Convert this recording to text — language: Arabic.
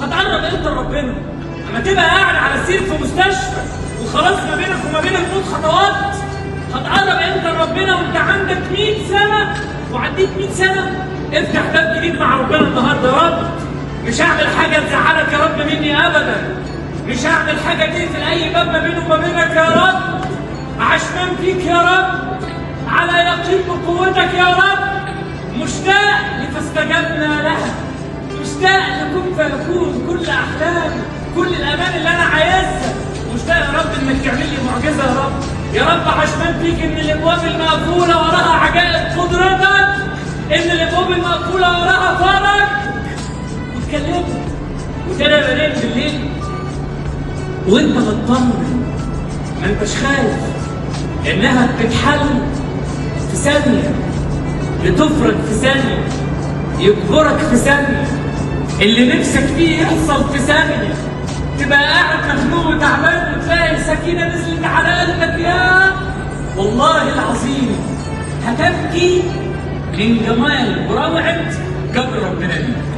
هتقرب امتى لربنا؟ اما تبقى قاعد على سرير في مستشفى وخلاص ما بينك وما بين الموت خطوات. هتقرب امتى لربنا وانت عندك 100 سنه وعديت 100 سنه؟ افتح باب جديد مع ربنا النهارده. يا رب مش هعمل حاجه تزعلك يا رب مني ابدا، مش هعمل حاجه تقفل اي باب ما بيني وما بينك يا رب. عشمان فيك يا رب، على يقين بقوتك يا رب. مشتاق لفاستجبنا لها، مشتاق لكن فيكون كل احلامي، كل الامان اللي انا عايزها. مشتاق يا رب انك تعمل لي معجزه يا رب. يا رب عشمان فيك ان الابواب المقفوله وراها عجائب قدرتك، ان الابواب المقفوله وراها فرج. وتكلمني وتلاقي بنام بالليل وانت مطمن، ما انتش خايف انها بتتحل في ثانيه، بتفرج في ثانيه، يجبرك في ثانيه، اللي نفسك فيه يحصل في ثانيه. تبقى قاعد مخنوق وتعبان وتلاقي السكينه نزلت على قلبك. يا والله العظيم هتبكي من جمال وروعه جبر ربنا ليك.